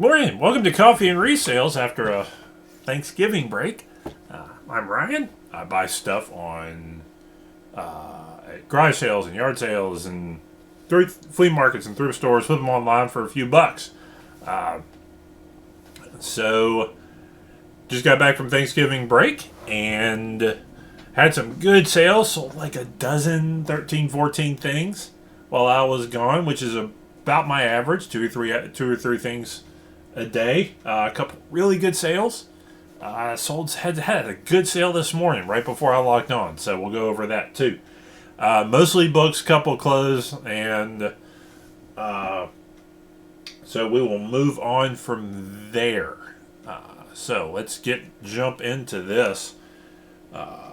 Morning. Welcome to Coffee and Resales after a Thanksgiving break. I'm Ryan. I buy stuff on at garage sales and yard sales and flea markets and thrift stores. Put them online for a few bucks. So, just got back from Thanksgiving break and had some good sales. Sold like a dozen, 13, 14 things while I was gone, which is about my average, two or three things a day. A couple really good sales. Had a good sale this morning right before I logged on, so we'll go over that too. Mostly books, couple clothes, and so we will move on from there. So let's jump into this.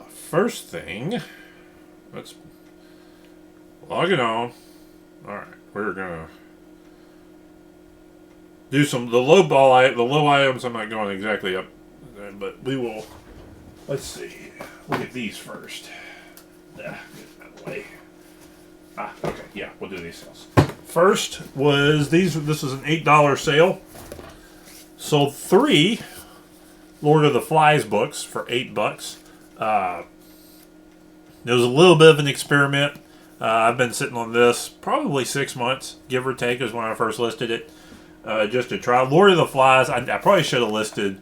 First thing, let's log it on. All right, we're gonna do the low items. I'm not going exactly up, but we will. Let's see. Look at these first. Get that way. Okay. Yeah, we'll do these sales. First was these. This was an $8 sale. Sold 3 Lord of the Flies books for $8. It was a little bit of an experiment. I've been sitting on this probably 6 months, give or take, is when I first listed it. Just to try. Lord of the Flies, I probably should have listed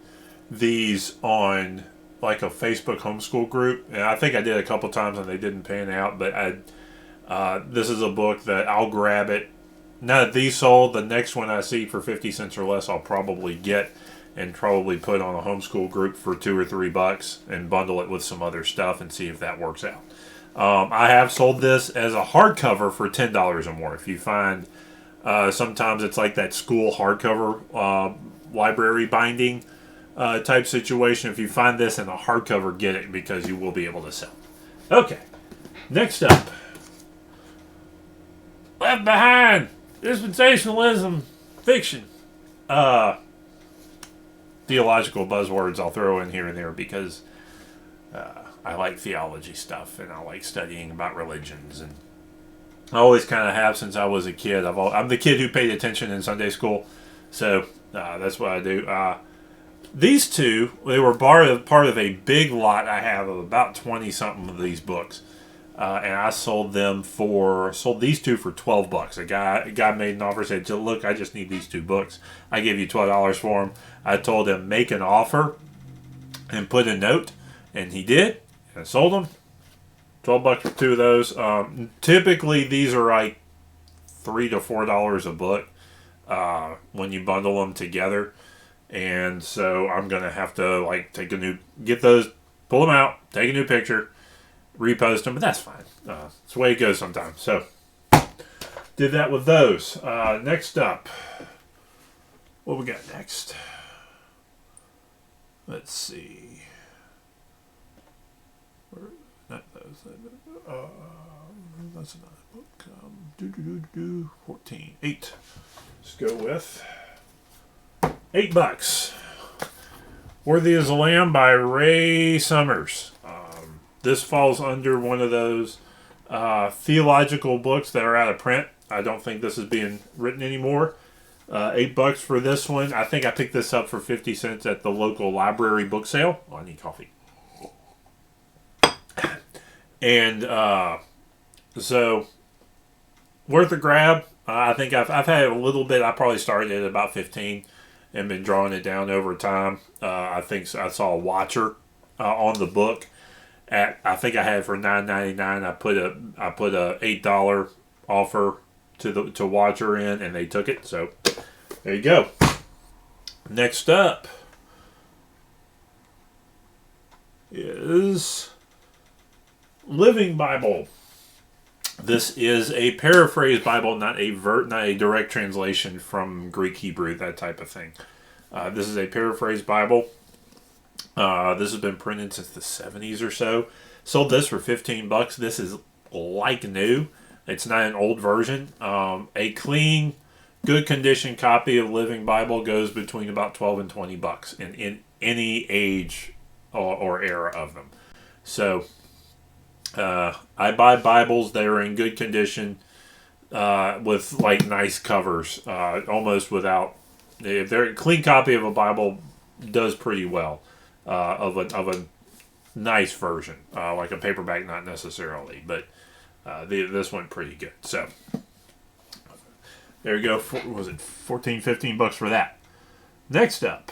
these on like a Facebook homeschool group. And I think I did a couple times and they didn't pan out. But this is a book that I'll grab it. Now that these sold, the next one I see for 50 cents or less, I'll probably get and probably put on a homeschool group for $2 or $3 and bundle it with some other stuff and see if that works out. I have sold this as a hardcover for $10 or more. If you find sometimes it's like that school hardcover library binding type situation. If you find this in a hardcover, get it because you will be able to sell. Okay, next up, Left Behind, dispensationalism, fiction. Theological buzzwords I'll throw in here and there because I like theology stuff and I like studying about religions, and I always kind of have since I was a kid. I'm the kid who paid attention in Sunday school, so that's what I do. These two, they were part of a big lot I have of about 20-something of these books, and I sold these two for $12. A guy made an offer, said, "Look, I just need these 2 books. I give you $12 for them." I told him make an offer and put a note, and he did, and I sold them. $12 for 2 of those. Typically, these are like $3 to $4 a book when you bundle them together. And so I'm gonna have to pull them out, take a new picture, repost them, but that's fine. It's the way it goes sometimes. So did that with those. Next up, what we got next? Let's see. Not those. That's another book. 14. 8. Let's go with $8. Worthy as a Lamb by Ray Summers. This falls under one of those theological books that are out of print. I don't think this is being written anymore. $8 for this one. I think I picked this up for 50 cents at the local library book sale. Oh, I need coffee. And so worth a grab. I think I've had a little bit. I probably started at about 15 and been drawing it down over time. I think I saw a Watcher on the book I think I had it for $9.99. I put a $8 offer to Watcher in, and they took it. So there you go. Next up is Living Bible. This is a paraphrased Bible, not a direct translation from Greek, Hebrew, that type of thing. This is a paraphrased Bible. This has been printed since the 70s or so. Sold this for $15. This is like new. It's not an old version. A clean, good condition copy of Living Bible goes between about $12 and $20 in any age or era of them. So I buy Bibles that are in good condition with like nice covers, almost without If they're a clean copy of a Bible does pretty well, of a nice version, like a paperback, not necessarily, but this went pretty good. So there you go. Was it 14, 15 bucks for that? Next up,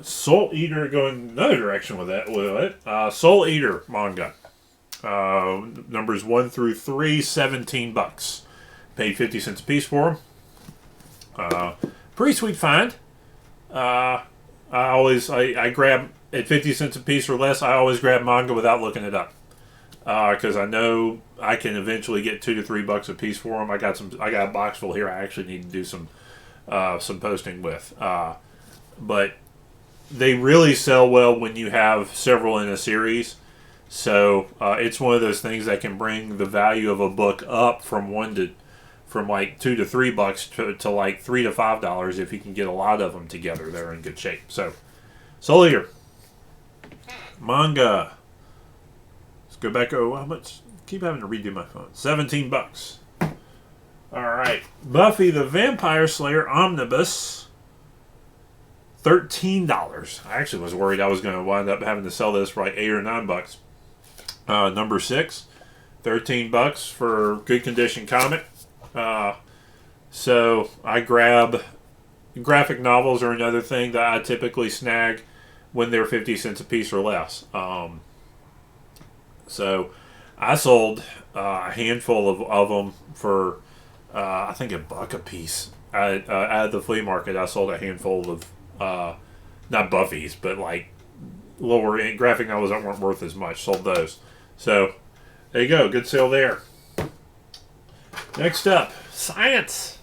Soul Eater, going another direction with it. Soul Eater manga. Numbers 1 through 3, 17 bucks. Paid 50 cents a piece for them. Pretty sweet find. I grab at 50 cents a piece or less. I always grab manga without looking it up, because I know I can eventually get $2 to $3 a piece for them. I got a box full here. I actually need to do some posting with, but they really sell well when you have several in a series. So it's one of those things that can bring the value of a book up from like $2 to $3 to like $3 to $5 if you can get a lot of them together. They're in good shape. So, Soul Eater manga. Let's go back. Oh, how much? Keep having to redo my phone. 17 bucks. All right, Buffy the Vampire Slayer omnibus. $13. I actually was worried I was going to wind up having to sell this for like $8 or $9. Number 6, 13 bucks for good condition comic. So I grab graphic novels are another thing that I typically snag when they're 50 cents a piece or less. So I sold a handful of them for I think $1 a piece. At the flea market, I sold a handful of not Buffy's, but like lower end graphic novels that weren't worth as much. Sold those. So there you go. Good sale there. Next up, Science.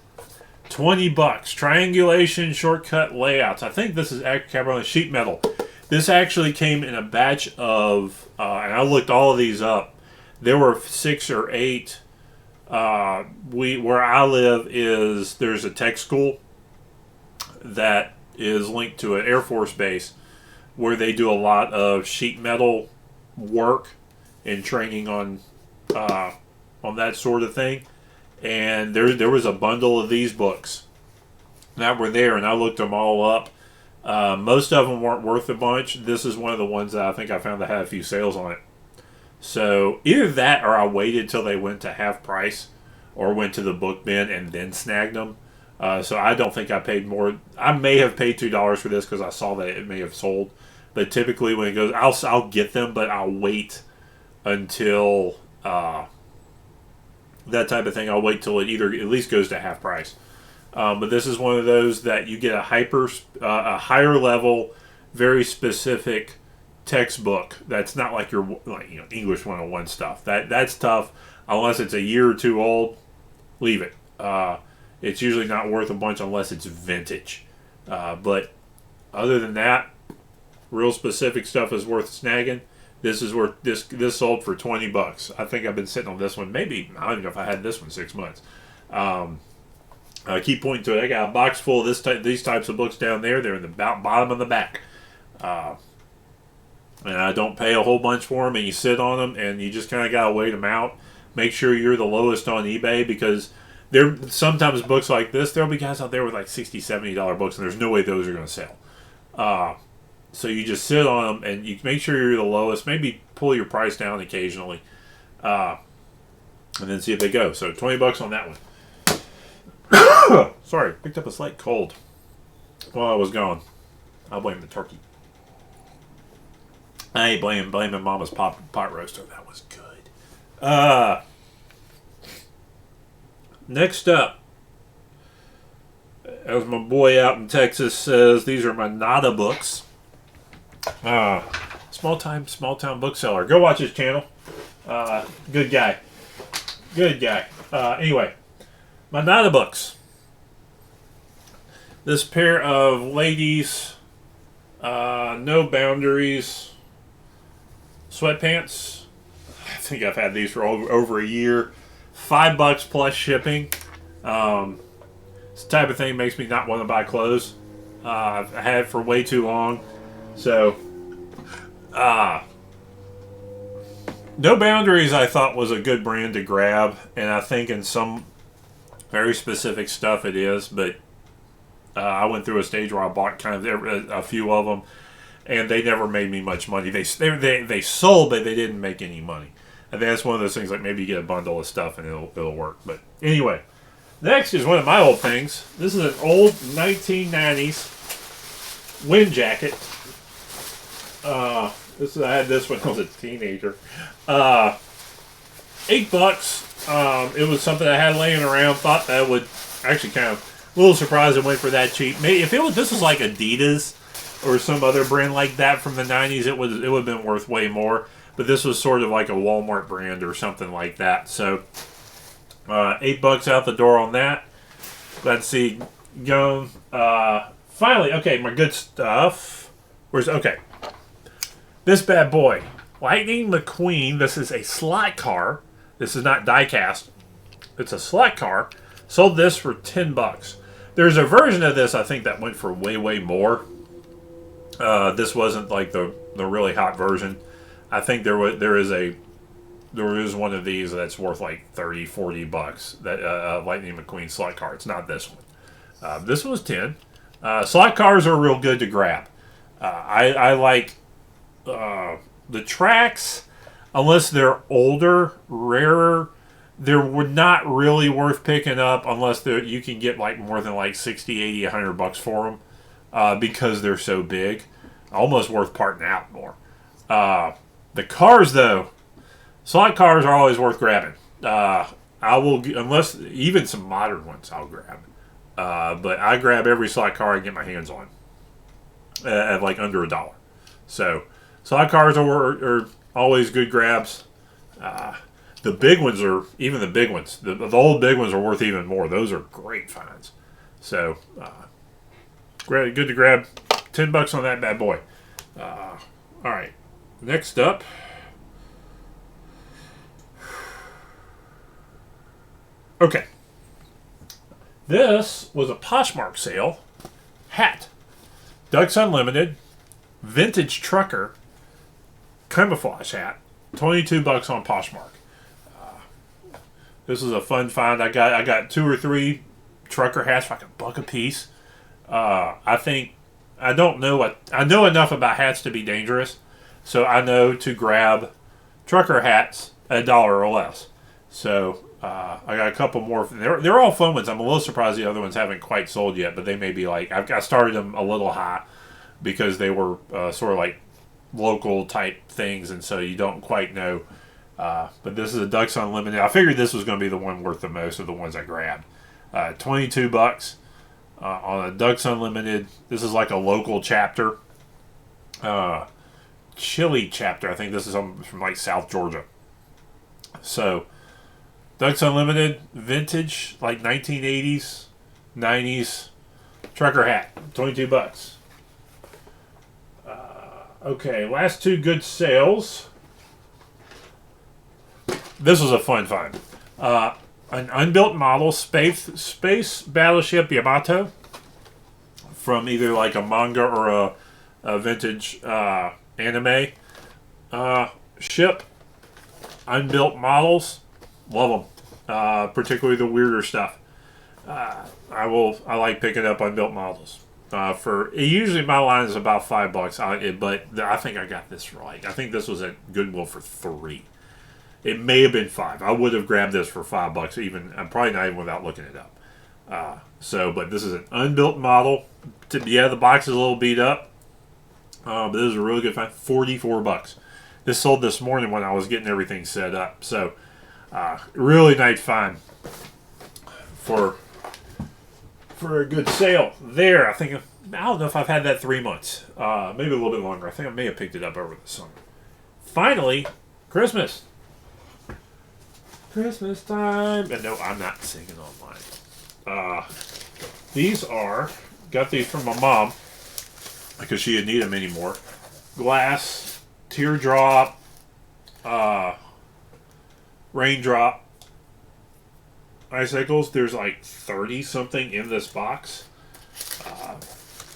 20 bucks. Triangulation shortcut layouts. I think this is on sheet metal. This actually came in a batch of, and I looked all of these up. There were 6 or 8. Where I live there's a tech school that is linked to an Air Force base where they do a lot of sheet metal work and training on that sort of thing. And there was a bundle of these books that were there, and I looked them all up. Most of them weren't worth a bunch. This is one of the ones that I think I found that had a few sales on it. So either that or I waited till they went to half price or went to the book bin and then snagged them. So I don't think I paid more. I may have paid $2 for this because I saw that it may have sold. But typically when it goes, I'll get them, but I'll wait until that type of thing. I'll wait till it either at least goes to half price. But this is one of those that you get a higher level, very specific textbook. That's not like your English 101 stuff. That's tough unless it's a year or two old. Leave it. It's usually not worth a bunch unless it's vintage. But other than that, real specific stuff is worth snagging. This is worth this sold for 20 bucks. I think I've been sitting on this one. Maybe I don't even know if I had this one 6 months. I keep pointing to it. I got a box full of these types of books down there. They're in the bottom of the back. And I don't pay a whole bunch for them, and you sit on them, and you just kind of got to wait them out. Make sure you're the lowest on eBay, because there sometimes books like this, there'll be guys out there with like $60, $70 books, and there's no way those are going to sell. So you just sit on them, and you make sure you're the lowest. Maybe pull your price down occasionally, and then see if they go. So 20 bucks on that one. Sorry, picked up a slight cold while I was gone. I'll blame the turkey. I ain't blaming Mama's pot roaster. That was good. Next up, as my boy out in Texas says, these are my Nada books. Small town bookseller. Go watch his channel. Good guy. Anyway, my Nada books. This pair of ladies, no boundaries, sweatpants. I think I've had these for over a year. $5 plus shipping. This type of thing makes me not want to buy clothes. I've had it for way too long. So, No Boundaries I thought was a good brand to grab. And I think in some Very specific stuff it is, but I went through a stage where I bought kind of a few of them, and they never made me much money. They sold, but they didn't make any money. I think that's one of those things, like maybe you get a bundle of stuff and it'll work. But anyway, next is one of my old things. This is an old 1990s wind jacket. I had this when I was a teenager. $8. It was something I had laying around. Thought that would actually kind of a little surprised it went for that cheap. Maybe if this was like Adidas or some other brand like that from the 90s, it would have been worth way more. But this was sort of like a Walmart brand or something like that. So $8 out the door on that. Glad to see going. Finally, okay, my good stuff. Okay? This bad boy, Lightning McQueen. This is a slot car. This is not die-cast. It's a slot car. Sold this for $10. There's a version of this I think that went for way, way more. This wasn't like the really hot version. I think there is one of these that's worth like $30-$40. That Lightning McQueen slot car. It's not this one. This one was $10. Slot cars are real good to grab. I like the tracks, unless they're older, rarer. They're not really worth picking up unless you can get like more than like $60, $80, $100 for them because they're so big. Almost worth parting out more. The cars, though, slot cars are always worth grabbing. I will, unless even some modern ones, I'll grab. But I grab every slot car I get my hands on at like under $1. So slot cars are always good grabs. The big ones are even the big ones. The old big ones are worth even more. Those are great finds. So good to grab. $10 on that bad boy. All right. Next up. Okay. This was a Poshmark sale. Hat. Ducks Unlimited. Vintage trucker. Camouflage hat. $22 on Poshmark. This is a fun find. I got 2 or 3 trucker hats for like $1 a piece. I know enough about hats to be dangerous, so I know to grab trucker hats at $1 or less. So I got a couple more. They're all fun ones. I'm a little surprised the other ones haven't quite sold yet, but they may be like I started them a little high because they were sort of like local type things, and so you don't quite know. But this is a Ducks Unlimited. I figured this was going to be the one worth the most of the ones I grabbed. $22 on a Ducks Unlimited. This is like a local chapter. Chili chapter. I think this is from like South Georgia. So Ducks Unlimited, vintage, like 1980s, 90s trucker hat, $22. Okay, last 2 good sales. This was a fun find. An unbuilt model space battleship Yamato from either like a manga or a vintage anime ship. Unbuilt models, love them. Particularly the weirder stuff. I like picking up unbuilt models. Usually my line is about $5, but I think I got this for I think this was at Goodwill for $3. It may have been $5. I would have grabbed this for $5 even. I'm probably not even without looking it up. But this is an unbuilt model. The box is a little beat up. But this is a really good find. $44. This sold this morning when I was getting everything set up. So, really nice find for a good sale there. I don't know if I've had that 3 months. Maybe a little bit longer. I think I may have picked it up over the summer. Finally, Christmas. Christmas time. And no, I'm not singing on mine. Got these from my mom because she didn't need them anymore. Glass, teardrop, raindrop, icicles. There's like 30 something in this box.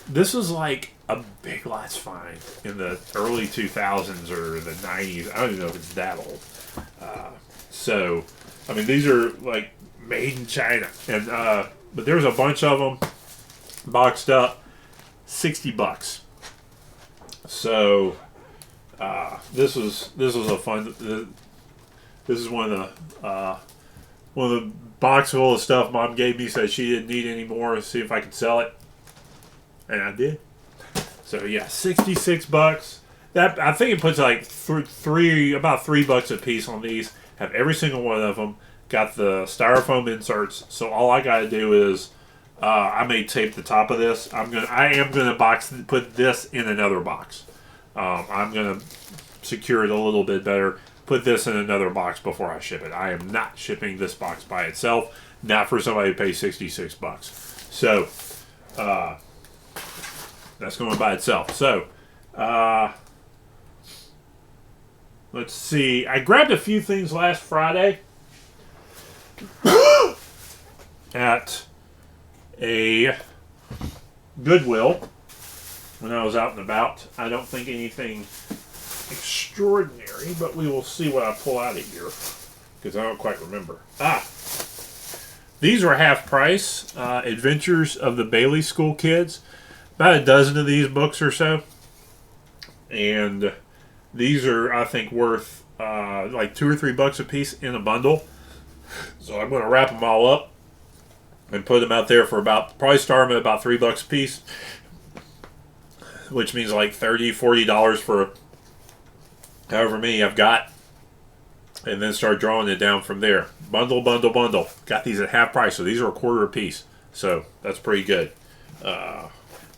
This was like a Big Lots find in the early 2000s or the 90s. I don't even know if it's that old. These are like made in China. And but there's a bunch of them boxed up, $60. So this was a fun. This is one of the box full of stuff Mom gave me. Said she didn't need any more. See if I could sell it, and I did. So yeah, $66. That I think it puts like about $3 a piece on these. Have every single one of them. Got the styrofoam inserts. So all I got to do is I may tape the top of this. I am gonna put this in another box. I'm gonna secure it a little bit better. Put this in another box before I ship it. I am not shipping this box by itself. Not for somebody to pay $66. So that's going by itself. So let's see. I grabbed a few things last Friday at a Goodwill when I was out and about. I don't think anything extraordinary, but we will see what I pull out of here because I don't quite remember. These were half price. Adventures of the Bailey School Kids. About a dozen of these books or so. And these are, I think, worth like $2 or $3 a piece in a bundle. So I'm going to wrap them all up and put them out there for probably start them at about $3 a piece, which means like $30, $40 for however many I've got, and then start drawing it down from there. Bundle, bundle, bundle. Got these at half price, so these are $1 a piece. So that's pretty good.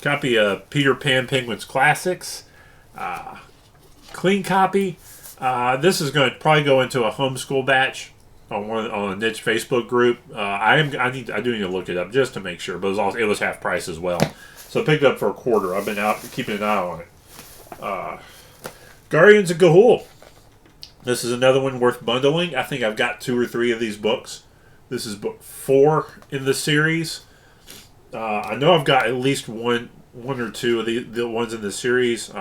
Copy of Peter Pan Penguins Classics. Clean copy. This is going to probably go into a homeschool batch on a niche Facebook group. I do need to look it up just to make sure, but it was half price as well. So I picked it up for $1. I've been out keeping an eye on it. Guardians of Ga'Hoole. This is another one worth bundling. I think I've got 2 or 3 of these books. This is book 4 in the series. I know I've got at least one or two of the ones in the series.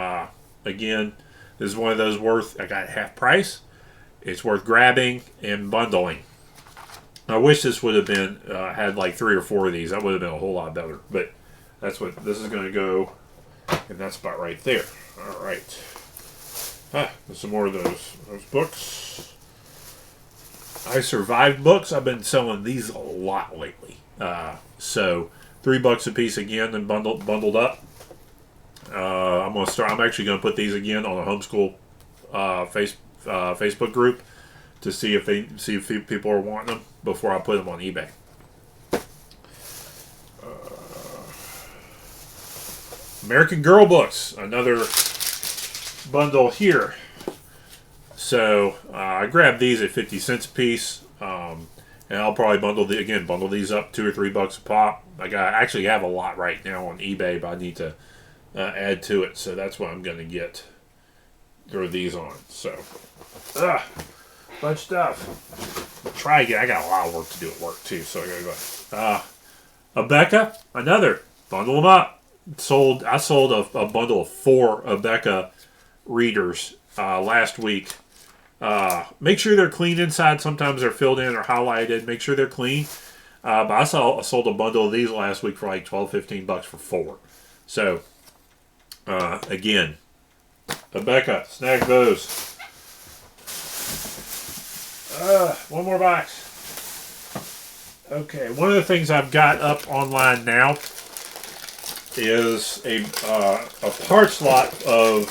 Again, this is one of those I got half price. It's worth grabbing and bundling. I wish this would have been had like 3 or 4 of these. That would have been a whole lot better. But that's what this is going to go, and that's about right there. All right. There's some more of those books. I Survived books. I've been selling these a lot lately. So $3 a piece again and bundled up. I'm actually gonna put these again on a homeschool Facebook group to see if people are wanting them before I put them on eBay. American Girl books, another bundle here. So I grabbed these at 50 cents a piece, and I'll probably bundle these up $2 or $3 a pop. I actually have a lot right now on eBay, but I need to add to it, so that's what I'm going to get. Throw these on. So, bunch of stuff. Try again. I got a lot of work to do at work too, so I gotta go. Abeka, another bundle them up. I sold a bundle of 4 Abeka readers last week. Make sure they're clean inside. Sometimes they're filled in or highlighted. Make sure they're clean. But I sold a bundle of these last week for like $12-15 for 4. So again, Abeka, snag those. One more box. Okay, one of the things I've got up online now is a parts lot of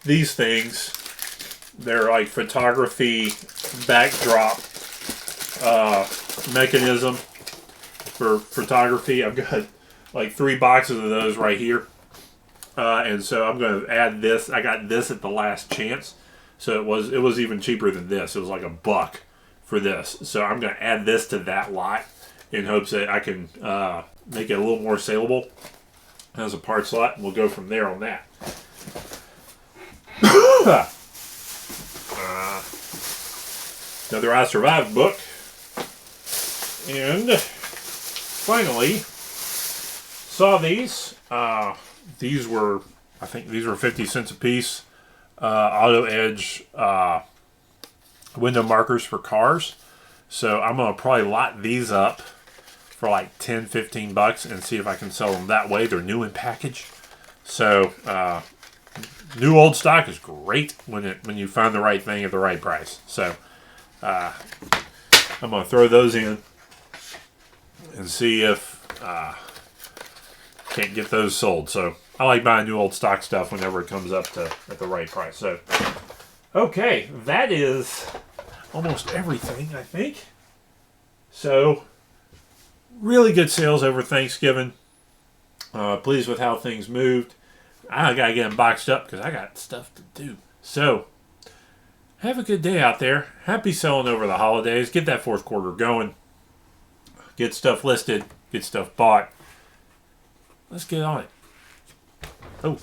these things. They're like photography backdrop mechanism for photography. I've got like 3 boxes of those right here. And so I'm going to add this. I got this at the last chance. So it was even cheaper than this. It was like $1 for this. So I'm going to add this to that lot in hopes that I can make it a little more saleable as a parts lot. And we'll go from there on that. Another I Survived book. And finally, saw these. These were 50 cents a piece. Auto Edge window markers for cars. So I'm going to probably lot these up for like 10, 15 bucks and see if I can sell them that way. They're new in package. So new old stock is great when you find the right thing at the right price. So I'm going to throw those in and see if can't get those sold. So I like buying new old stock stuff whenever it comes up to at the right price. So okay, that is almost everything, I think. So really good sales over Thanksgiving. Pleased with how things moved. I gotta get them boxed up because I got stuff to do. So have a good day out there. Happy selling over the holidays. Get that fourth quarter going. Get stuff listed. Get stuff bought. Let's get on it. Oh.